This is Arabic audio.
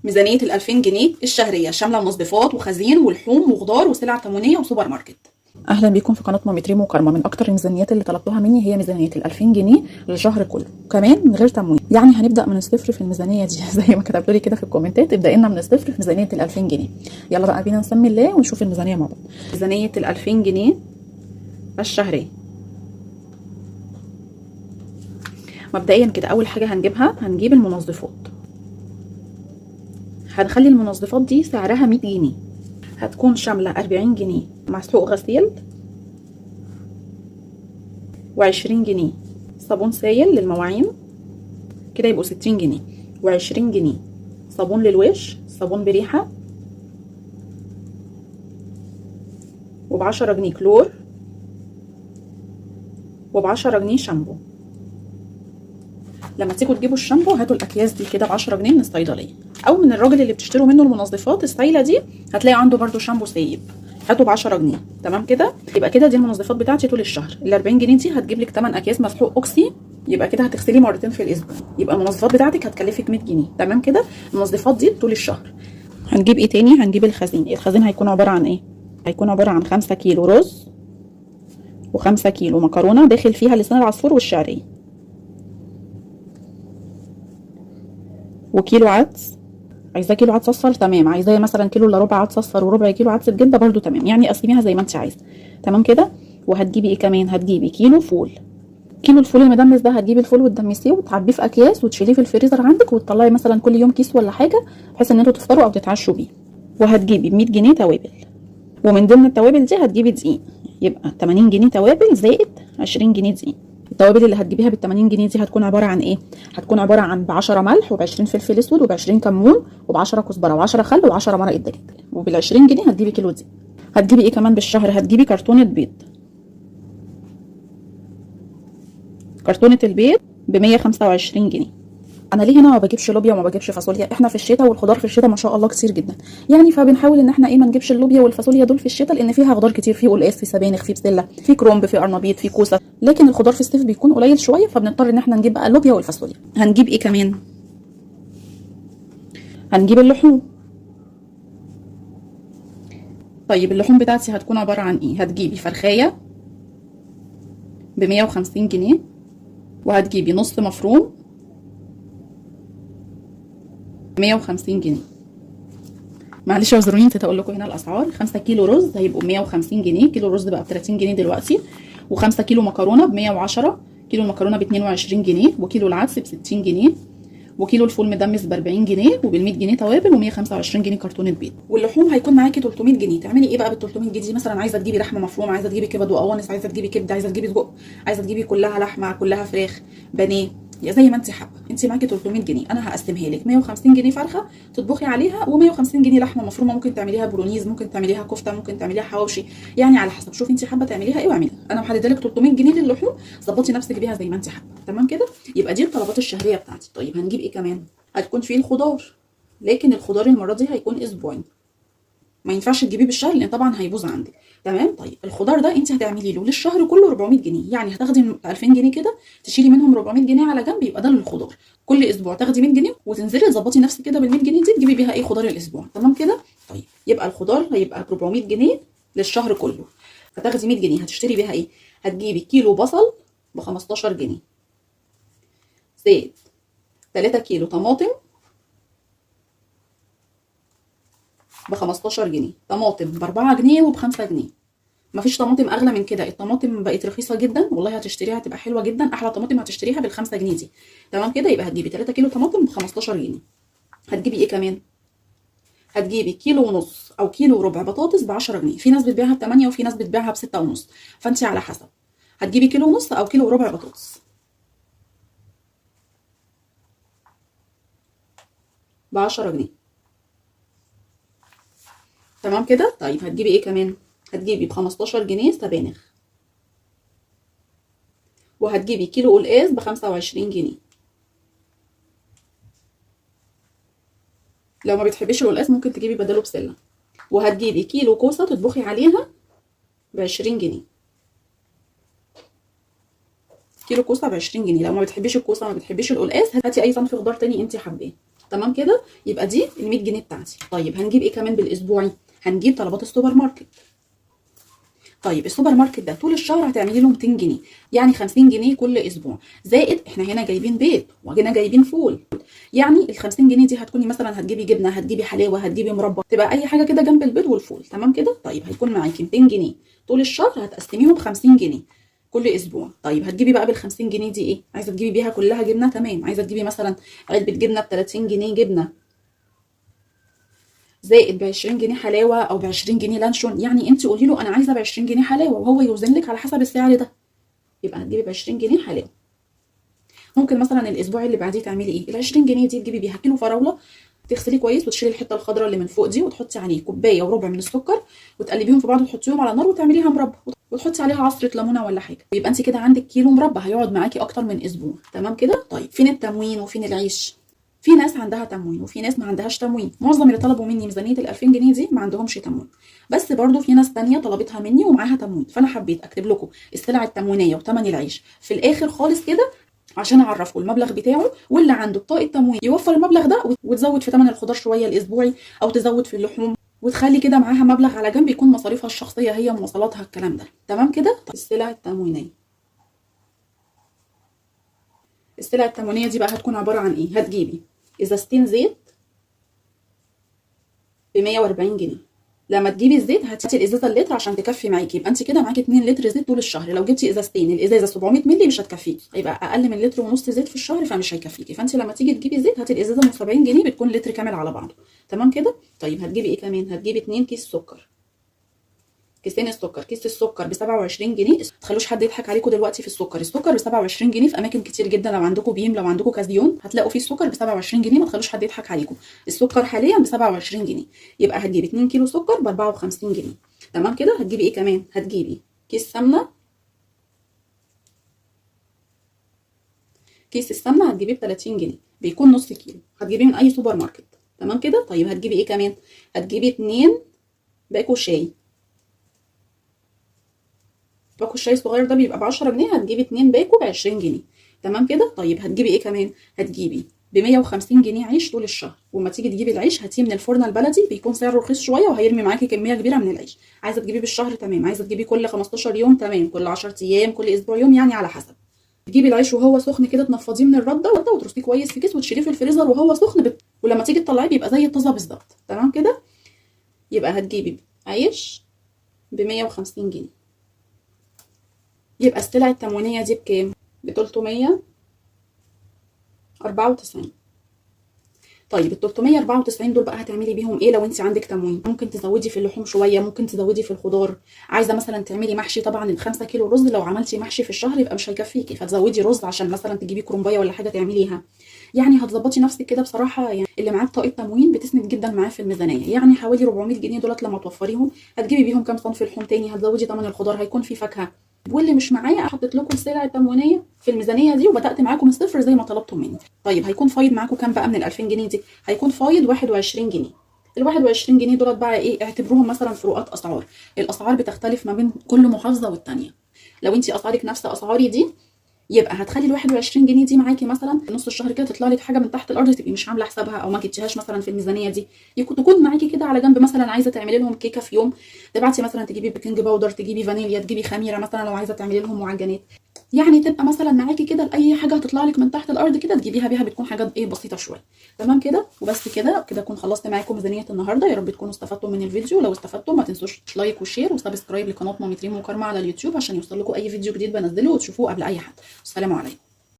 ميزانية ال2000 جنيه الشهرية شاملة منظفات وخزين ولحوم وخضار وسلع تموينية وسوبر ماركت. اهلا بيكم في قناه مامي ريم وكرمه. من اكتر الميزانيات اللي طلبتوها مني هي ميزانيه ال2000 جنيه للشهر كله، كمان من غير تموين. يعني هنبدا من الصفر في الميزانيه دي زي ما كتبتوا لي كده في الكومنتات، ابدا لنا من الصفر في ميزانيه ال2000 جنيه. يلا بقى بينا نسمي الله ونشوف الميزانيه مع بعض. ميزانية ال2000 جنيه الشهرية. مبدئيا كده اول حاجة هنجيب المنظفات. هنخلي المنظفات دي سعرها 100 جنيه، هتكون شاملة 40 جنيه مسحوق غسيل، و20 جنيه صابون سائل للمواعين، كده يبقوا 60 جنيه، و20 جنيه صابون للوش، صابون بريحة، وب10 جنيه كلور، وب10 جنيه شامبو. لما تيجوا تجيبوا الشامبو هاتوا الاكياس دي كده ب10 جنيه من الصيدليه او من الراجل اللي بتشتروا منه المنظفات السايله دي، هتلاقي عنده برده شامبو سايب، هاتوا ب10 جنيه. تمام كده؟ يبقى كده دي المنظفات بتاعتي طول الشهر. ال40 جنيه دي هتجيب لك 8 اكياس مسحوق اوكسي، يبقى كده هتغسليه مرتين في الاسبوع، يبقى المنظفات بتاعتك هتكلفك 100 جنيه. تمام كده؟ المنظفات دي طول الشهر. هنجيب ايه تاني؟ هنجيب الخزين. الخزين هيكون عباره عن ايه؟ هيكون عباره عن 5 كيلو رز، و5 كيلو مكرونه داخل فيها لسان العصفور والشعريه، وكيلو عدس. عايزاه كيلو عدس اصفر تمام، عايزاه مثلا كيلو الا ربع عدس اصفر وربع كيلو عدس بجبه برده تمام، يعني قسميها زي ما انت عايزه. تمام كده؟ وهتجيبي ايه كمان؟ هتجيبي كيلو فول. كيلو الفول المدمس ده هتجيبي الفول وتدمسيه وتعبيه في اكياس وتشيليه في الفريزر عندك، وتطلعي مثلا كل يوم كيس ولا حاجه بحيث ان انتوا تفطروا او تتعشوا بيه. وهتجيبي ب 100 جنيه توابل، ومن ضمن التوابل دي هتجيبي دقيق، يبقى 80 جنيه توابل زائد 20 جنيه دقيق. التوابل اللي هتجيبيها بال80 جنيه دي هتكون عباره عن ايه؟ هتكون عباره عن ب10 ملح، وب20 فلفل اسود، وب20 كمون، وب10 كزبره، و10 خل، و10 مرق الدجاج. وبال20 جنيه هتجيبي كيلو دي. هتجيبي ايه كمان بالشهر؟ هتجيبي كرتونه بيض. كرتونه البيض ب 125 جنيه. انا ليه هنا ما بجيبش لوبيا وما بجيبش فاصوليا؟ احنا في الشتاء والخضار في الشتاء ما شاء الله كتير جدا، يعني فبنحاول ان احنا ايه، ما نجيبش اللوبيا والفاصوليا دول في الشتاء لان فيها خضار كتير، في قلقاس، في سبانخ، في بسله، في كرومب، في قرنبيط، في كوسه. لكن الخضار في الصيف بيكون قليل شويه، فبنضطر ان احنا نجيب بقى اللوبيا والفاصوليا. هنجيب ايه كمان؟ هنجيب اللحوم. طيب اللحوم بتاعتي هتكون عباره عن ايه؟ هتجيبي فرخايه ب 150 جنيه، وهتجيبي نص مفروم 150 جنيه. معلش اعذروني نسيت اقول لكم هنا الاسعار. 5 كيلو رز هيبقوا 150 جنيه، كيلو الرز بقى ب 30 جنيه دلوقتي، و5 كيلو مكرونه ب 110، كيلو المكرونه ب 22 جنيه، وكيلو العدس ب 60 جنيه، وكيلو الفول مدمس ب 40 جنيه، وبال100 جنيه توابل، و125 جنيه كرتونه بيض. واللحوم هيكون معاكي 300 جنيه. تعملي ايه بقى بال 300 جنيه دي؟ مثلا عايزه تجيبي لحمه مفرومه، عايزه تجيبي كبد وقوانص، عايزه تجيبي كبده، عايزه تجيبي سجق، عايزه تجيبي كلها لحمه كلها فراخ بانيه، يا زي ما انت حابه. انت معاكي 300 جنيه، انا هقسمها لك 150 جنيه فرخه تطبخي عليها، و150 جنيه لحمه مفرومه، ممكن تعمليها برونيز، ممكن تعمليها كفته، ممكن تعمليها حواوشي، يعني على حسب. شوفي انت حابه تعمليها ايه واعمليها. انا محدده لك 300 جنيه للحوم، ظبطي نفسك بيها زي ما انت حابه. تمام كده؟ يبقى دي الطلبات الشهريه بتاعتي. طيب هنجيب ايه كمان؟ هتكون فيه الخضار، لكن الخضار المره دي هيكون اسبوعين، ما ينفعش تجيبيه بالشهر لان طبعا هيبوظ عندك. تمام؟ طيب الخضار ده انت هتعملي له للشهر كله 400 جنيه، يعني هتاخدي 2000 جنيه كده تشيلي منهم 400 جنيه على جنب، يبقى ده للخضار. كل اسبوع تاخدي 100 جنيه وتنزلي تظبطي نفسك كده بال100 جنيه دي تجيبي بيها ايه خضار الاسبوع. تمام كده؟ طيب يبقى الخضار هيبقى ب 400 جنيه للشهر كله، هتاخدي 100 جنيه هتشتري بيها ايه؟ هتجيبي كيلو بصل ب 15 جنيه، زائد 3 كيلو طماطم ب 15 جنيه، طماطم ب 4 جنيه وب 5 جنيه. مفيش طماطم اغلى من كده، الطماطم بقت رخيصه جدا والله، هتشتريها هتبقى حلوه جدا، احلى طماطم هتشتريها بال5 جنيه دي. تمام كده؟ يبقى هتجيبي 3 كيلو طماطم ب 15 جنيه. هتجيبي ايه كمان؟ هتجيبي كيلو ونص او كيلو وربع بطاطس ب 10 جنيه، في ناس بتبيعها ب 8 وفي ناس بتبيعها ب 6 ونص، فانت على حسب. هتجيبي كيلو ونص او كيلو وربع بطاطس ب 10 جنيه. تمام كده؟ طيب هتجيبي ايه كمان؟ هتجيبي ب 15 جنيه سبانخ، وهتجيبي كيلو قلقاس ب 25 جنيه. لو ما بتحبيش القلقاس ممكن تجيبي بداله بسله. وهتجيبي كيلو كوسه تطبخي عليها ب 20 جنيه. كيلو كوسه ب 20 جنيه. لو ما بتحبيش الكوسه ما بتحبيش القلقاس هاتي اي صنف خضار تاني انت حباه. تمام كده. يبقى دي ال 100 جنيه بتاعتي. طيب هنجيب ايه كمان بالاسبوعي؟ هنجيب طلبات السوبر ماركت. طيب السوبر ماركت ده طول الشهر هتعملي له 200 جنيه، يعني 50 جنيه كل اسبوع، زائد احنا هنا جايبين بيض وهنا جايبين فول، يعني ال 50 جنيه دي هتكوني مثلا هتجيبي جبنه، هتجيبي حلاوه، هتجيبي مربى، تبقى اي حاجه كده جنب البيض والفول. تمام كده. طيب هيكون معاكي 200 جنيه طول الشهر، هتقسميهم 50 جنيه كل اسبوع. طيب هتجيبي بقى بال 50 جنيه دي ايه؟ عايزه تجيبي بيها كلها جبنه؟ تمام. عايزه تجيبي مثلا علبه جبنه ب 30 جنيه جبنه، زائد ب 20 جنيه حلاوه او ب 20 جنيه لانشون، يعني انت قولي له انا عايزه ب 20 جنيه حلاوه وهو يوزن لك على حسب السعر ده، يبقى هتجيبي ب 20 جنيه حلاوه. ممكن مثلا الاسبوع اللي بعديه تعملي ايه؟ ال 20 جنيه دي تجيبي بيها كيلو فراوله، تغسليه كويس وتشيلي الحته الخضراء اللي من فوق دي، وتحطي عليه كوبايه وربع من السكر، وتقلبيهم في بعض وتحطيهم على النار وتعمليها مربى، وتحطي عليها عصره ليمونه ولا حاجه، ويبقى انت كده عندك كيلو مربى هيقعد معاكي اكتر من اسبوع. تمام كده. طيب فين التموين وفين العيش؟ في ناس عندها تموين وفي ناس ما عندهاش تموين. معظم اللي طلبوا مني ميزانيه ال 2000 جنيه دي ما عندهمش تموين، بس برضو في ناس تانية طلبتها مني ومعاها تموين، فانا حبيت اكتب لكم السلع التموينيه وثمن العيش في الاخر خالص كده عشان اعرفكم المبلغ بتاعه، واللي عنده بطاقه تموين يوفر المبلغ ده وتزود في ثمن الخضار شويه الاسبوعي، او تزود في اللحوم وتخلي كده معاها مبلغ على جنب يكون مصاريفها الشخصيه هي مواصلاتها الكلام ده. تمام كده. السلع التموينيه، السلع التموينيه دي بقى هتكون عباره عن ايه؟ هتجيبي ازازتين زيت ب 140 جنيه. لما تجيبي الزيت هاتي الازازه اللتر عشان تكفي معاكي، يبقى انت كده معاكي 2 لتر زيت طول الشهر. لو جبتي ازازتين الازازه 700 مللي مش هتكفيكي، هيبقى اقل من لتر ونص زيت في الشهر فمش هيكفيكي. فانت لما تيجي تجيبي زيت هاتي الازازه من 70 جنيه بتكون لتر كامل على بعضه. تمام كده. طيب هتجيبي ايه كمان؟ هتجيبي 2 كيس سكر، كيسين السكر. كيس السكر ب 27 جنيه. ما تخلوش حد يضحك عليكم دلوقتي في السكر، السكر ب 27 جنيه في اماكن كتير جدا، لو عندكم بيم لو عندكم كازيون هتلاقوا فيه السكر ب 27 جنيه. ما تخلوش حد يضحك عليكم، السكر حاليا ب 27 جنيه. يبقى هتجيبي 2 كيلو سكر ب 54 جنيه. تمام كده. هتجيبي ايه كمان؟ هتجيبي كيس سمنه، كيس السمنه هتجيبيه ب 30 جنيه بيكون نص كيلو، هتجيبيه من اي سوبر ماركت. تمام كده. طيب هتجيبي ايه كمان؟ هتجيبي 2 باكو شاي، باكو الشاي الصغير ده بيبقى ب 10 جنيه، هتجيبي 2 باكو ب 20 جنيه. تمام كده. طيب هتجيبي ايه كمان؟ هتجيبي ب 150 جنيه عيش طول الشهر، وما تيجي تجيبي العيش هاتيه من الفرن البلدي بيكون سعره رخيص شويه وهيرمي معاكي كميه كبيره من العيش. عايزه تجيبيه بالشهر تمام، عايزه تجيبي كل 15 يوم تمام، كل 10 ايام، كل اسبوع يوم، يعني على حسب. تجيبي العيش وهو سخن كده تنفضيه من الرده وترصيه كويس في كيس وتشيليه في الفريزر وهو سخن ولما تيجي تطلعيه بيبقى زي الطازه بالظبط. تمام كده. يبقى هتجيبي عيش ب 150 جنيه. يبقى السلع التموينيه دي بكام؟ ب 394. طيب ال 394 دول بقى هتعملي بيهم ايه لو انت عندك تموين؟ ممكن تزودي في اللحوم شويه، ممكن تزودي في الخضار. عايزه مثلا تعملي محشي، طبعا ال 5 كيلو رز لو عملتي محشي في الشهر يبقى مش هيكفيكي، فتزودي رز عشان مثلا تجيبي كرنبايه ولا حاجه تعمليها. يعني هتظبطي نفسك كده بصراحه. يعني اللي معاه بطاقه تموين بتسند جدا معاه في الميزانيه، يعني حوالي 400 جنيه دولت لما توفريهم هتجيبي بيهم كام صنف لحوم تاني، هتزودي ثمن الخضار، هيكون في فاكهه. واللي مش معايا حطيت لكم السلع التموينيه في الميزانيه دي وبدات معاكم من الصفر زي ما طلبتم مني. طيب هيكون فايض معاكم كام بقى من ال 2000 جنيه دي؟ هيكون فايض 21 جنيه. ال 21 جنيه دولت بقى ايه؟ اعتبروهم مثلا فروقات اسعار. الاسعار بتختلف ما بين كل محافظه والتانيه. لو انت اسعارك نفس اسعاري دي يبقى هتخلي ال 21 جنيه دي معاكي مثلا نص الشهر كده تطلع لك حاجه من تحت الارض تبقي مش عامله حسابها او ما جبتيهاش مثلا في الميزانيه دي، تكون معاكي كده على جنب. مثلا عايزه تعملي لهم كيكه في يوم، تبعتي مثلا تجيبي بيكنج باودر، تجيبي فانيليا، تجيبي خميره مثلا لو عايزه تعملي لهم معجنات، يعني تبقى مثلا معاكي كده لاي حاجه هتطلع لك من تحت الارض كده تجيبيها بيها، بتكون حاجات ايه بسيطه شويه. تمام كده. وبس كده اكون خلصت معاكم ميزانيه النهارده. يا رب تكونوا استفدتوا من الفيديو. لو استفدتوا ما تنسوش لايك وشير وسبسكرايب لقناه مامي تريم وكارما على اليوتيوب عشان يوصل لكم اي فيديو جديد بنزله وتشوفوه قبل اي حد. السلام عليكم.